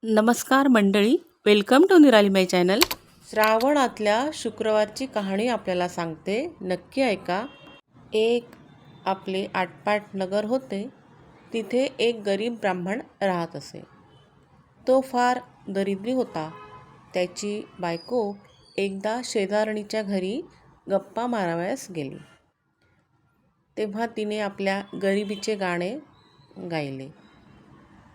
नमस्कार मंडळी, welcome to निराली माय चॅनल. श्रावणातल्या शुक्रवारची कहाणी आपल्याला सांगते, नक्की ऐका. एक आपले आटपाट नगर होते. तिथे एक गरीब ब्राह्मण राहत असे. तो फार दरिद्री होता. त्याची बायको एकदा शेजारणीच्या घरी गप्पा मारावयास गेली. तेव्हा तिने आपल्या गरिबीचे गाणे गायले.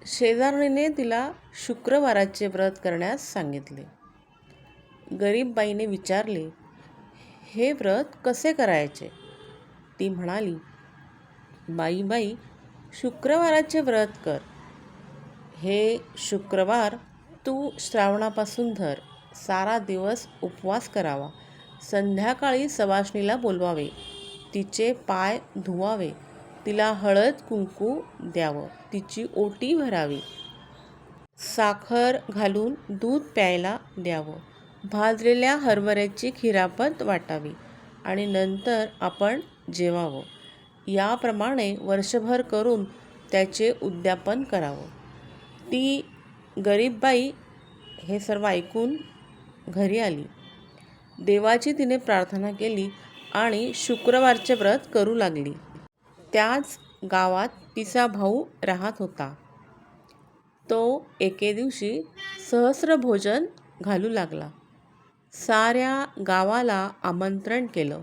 शेजारणीने तिला शुक्रवाराचे व्रत करण्यास सांगितले. गरीब बाईने विचारले, हे व्रत कसे करायचे? ती म्हणाली, बाई, शुक्रवाराचे व्रत कर. हे शुक्रवार तू श्रावणापासून धर. सारा दिवस उपवास करावा. संध्याकाळी सवाष्णीला बोलवावे. तिचे पाय धुवावे. तिला हळद कुंकू द्यावं. तिची ओटी भरावी. साखर घालून दूध प्यायला द्यावं. भाजलेल्या हरभऱ्याची खिरापत वाटावी आणि नंतर आपण जेवावं. याप्रमाणे वर्षभर करून त्याचे उद्यापन करावं. ती गरीब बाई हे सर्व ऐकून घरी आली. देवाची तिने प्रार्थना केली आणि शुक्रवारचे व्रत करू लागली. त्याच गावात तिचा भाऊ राहत होता. तो एके दिवशी सहस्र भोजन घालू लागला. साऱ्या गावाला आमंत्रण केलं.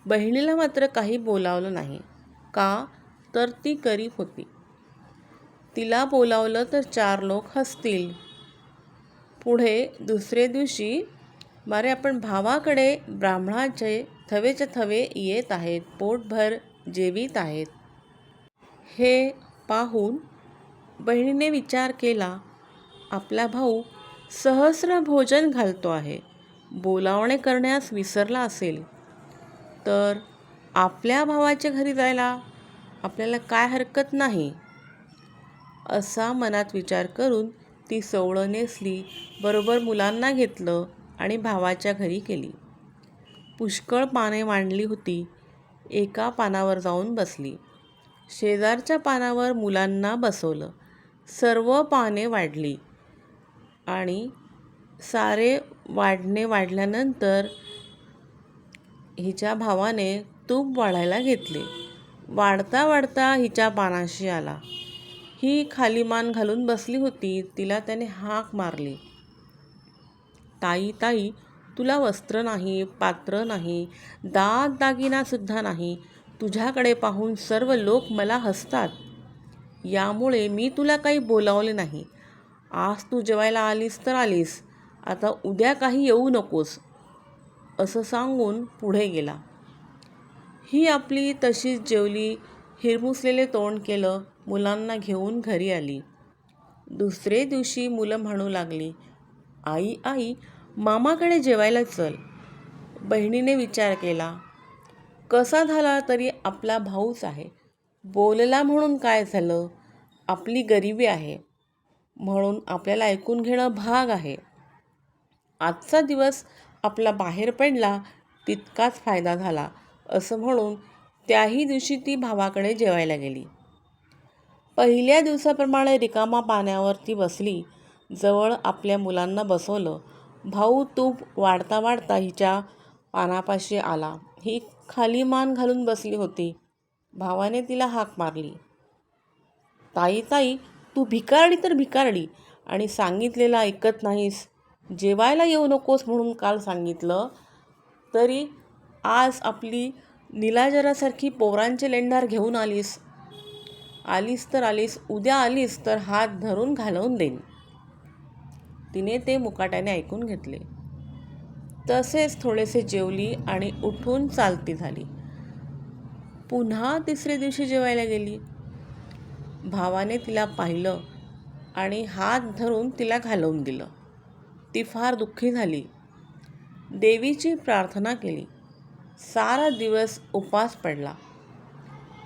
बहिणीला मात्र काही बोलावलं नाही. का तर ती गरीब होती. तिला बोलावलं तर 4 लोक हसतील. पुढे दुसरे दिवशी, मारे आपण भावाकडे ब्राह्मणाचे थवेच्या थवे येत आहेत, पोटभर जेवीत आहेत. हे पाहून बहिणीने विचार केला, आपला भाऊ सहस्र भोजन घालतो आहे. बोलावणे करण्यास विसरला असेल तर आपल्या भावाच्या घरी जायला आपल्याला काय हरकत नाही. असा मनात विचार करून ती सोवळं नेसली, बरोबर मुलांना घेतलं आणि भावाच्या घरी गेली. पुष्कळ पाने मांडली होती. एका पानावर जाऊन बसली. शेजारच्या पानावर मुलांना बसवलं. सर्व पाने वाढली आणि सारे वाढल्यानंतर हिच्या भावाने तूप वाढायला घेतले. वाढता हिच्या पानाशी आला. ही खाली मान घालून बसली होती. तिला त्याने हाक मारली, ताई, तुला वस्त्र नाही, पात्र नाही, दागिनासुद्धा नाही. तुझ्याकडे पाहून सर्व लोक मला हसतात. यामुळे मी तुला काही बोलावले नाही. आज तू जेवायला आलीस तर आलीस, आता उद्या काही येऊ नकोस, असं सांगून पुढे गेला. ही आपली तशीच जेवली, हिरमुसलेले तोंड केलं, मुलांना घेऊन घरी आली. दुसरे दिवशी मुलं म्हणू लागली, आई, मामाकडे जेवायला चल. बहिणीने विचार केला, कसा झाला तरी आपला भाऊच आहे. बोलला म्हणून काय झालं? आपली गरिबी आहे म्हणून आपल्याला ऐकून घेणं भाग आहे. आजचा दिवस आपला बाहेर पडला तितकाच फायदा झाला, असं म्हणून त्याही दिवशी ती भावाकडे जेवायला गेली. पहिल्या दिवसाप्रमाणे रिकामा पाण्यावर ती बसली. जवळ आपल्या मुलांना बसवलं. भाऊ तूप वाढता हिच्या पानापाशी आला. ही खाली मान घालून बसली होती. भावाने तिला हाक मारली, ताई, तू भिकारडी तर भिकारडी आणि सांगितलेलं ऐकत नाहीस. जेवायला येऊ नकोस म्हणून काल सांगितलं तरी आज आपली निलाजरासारखी पोरांचे लेंडार घेऊन आलीस तर आलीस, उद्या आलीस तर हात धरून घालवून देईन. तिने ते मुकाट्याने ऐकून घेतले. तसेच थोडेसे जेवली आणि उठून चालती झाली. पुन्हा तिसरे दिवशी जेवायला गेली. भावाने तिला पाहिलं आणि हात धरून तिला घालवून दिलं. ती फार दुःखी झाली. देवीची प्रार्थना केली. सारा दिवस उपास पडला.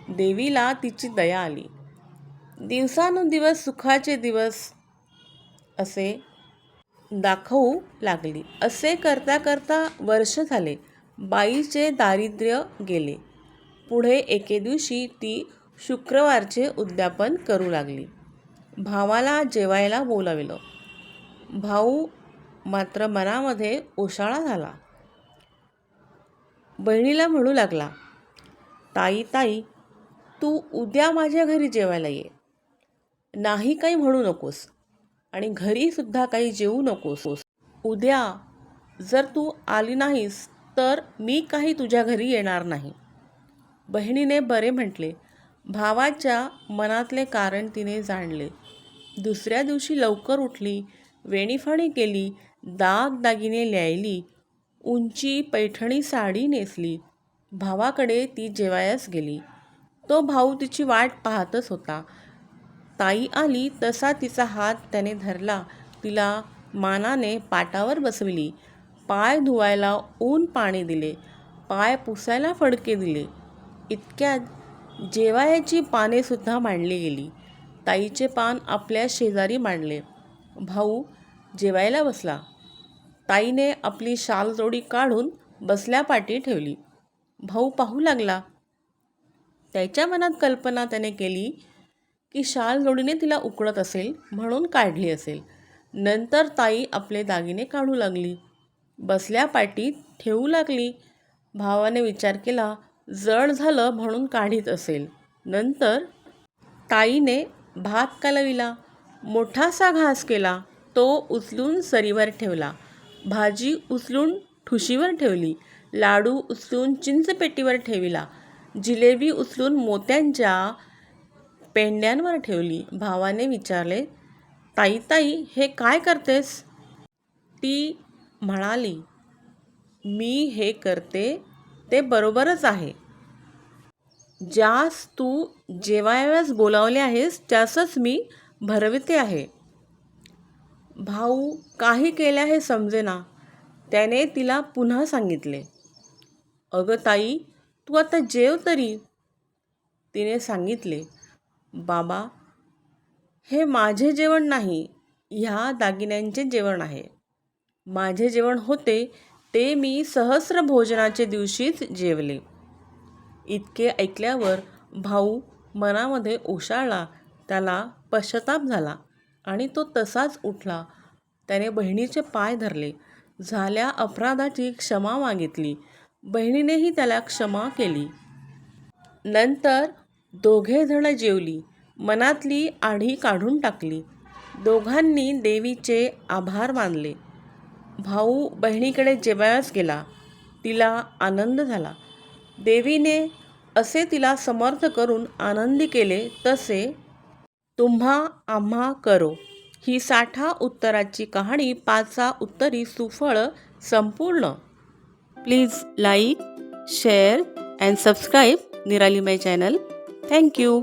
देवीला तिची दया आली. दिवसानुदिवस सुखाचे दिवस असे दाखवू लागली. असे करता वर्ष झाले. बाईचे दारिद्र्य गेले. पुढे एके दिवशी ती शुक्रवारचे उद्यापन करू लागली. भावाला जेवायला बोलाविलं. भाऊ मात्र मनामध्ये ओशाळा झाला. बहिणीला म्हणू लागला, ताई ताई, तू उद्या माझ्या घरी जेवायला ये. नाही काही म्हणू नकोस आणि घरीसुद्धा काही जेवू नकोस. उद्या जर तू आली नाहीस तर मी काही तुझ्या घरी येणार नाही. बहिणीने बरे म्हटले. भावाच्या मनातले कारण तिने जाणले. दुसऱ्या दिवशी लवकर उठली, वेणीफाणी केली, दागदागिने ल्यायली, उंची पैठणी साडी नेसली. भावाकडे ती जेवायस गेली. तो भाऊ तिची वाट पाहतच होता. ताई आली तसा तिचा हात त्याने धरला. तिला मानाने पाटावर बसविली. पाय धुवायला ऊन पाणी दिले. पाय पुसायला फडके दिले. इतक्यात जेवायची पानेसुद्धा मांडली गेली. ताईचे पान आपल्या शेजारी मांडले. भाऊ जेवायला बसला. ताईने आपली शालजोडी काढून बसल्या पाठी ठेवली. भाऊ पाहू लागला. त्याच्या मनात कल्पना त्याने केली की शालजोडीने तिला उकडत असेल म्हणून काढली असेल. नंतर ताई आपले दागिने काढू लागली. बसल्या पाठी ठेवू लागली. भावाने विचार केला, जड झालं म्हणून काढीत असेल. नंतर ताईने भात कालविला. मोठासा घास केला. तो उचलून सरीवर ठेवला. भाजी उचलून ठुशीवर ठेवली. लाडू उचलून चिंचपेटीवर ठेविला. जिलेबी उचलून मोत्यांच्या पेंड्यांवर ठेवली. भावाने विचारले, ताई ताई, हे काय करतेस? ती म्हणाली, मी हे करते ते बरोबरच आहे. ज्यास तू जेवायलाच बोलावले आहेस त्यासच मी भरविते आहे. भाऊ काही केल्या हे समजेना. त्याने तिला पुन्हा सांगितले, अगं ताई, तू आता जेव तरी. तिने सांगितले, बाबा, हे माझे जेवण नाही, ह्या दागिन्यांचे जेवण आहे. माझे जेवण होते ते मी सहस्र भोजनाच्या दिवशीच जेवले. इतके ऐकल्यावर भाऊ मनामध्ये ओशाळला. त्याला पश्चाताप झाला आणि तो तसाच उठला. त्याने बहिणीचे पाय धरले. झाल्या अपराधाची क्षमा मागितली. बहिणीनेही त्याला क्षमा केली. नंतर दोघे जण जेवली. मनातली आढी काढून टाकली. दोघांनी देवीचे आभार मानले. भाऊ बहिणीकडे जेवायलाच गेला. तिला आनंद झाला. देवीने असे तिला समर्थ करून आनंदी केले तसे तुम्हा आम्हा करो. ही 60 उत्तराची कहाणी 5 उत्तरी सुफळ संपूर्ण. Please like, share and subscribe निराली माय चॅनल. थँक्यू.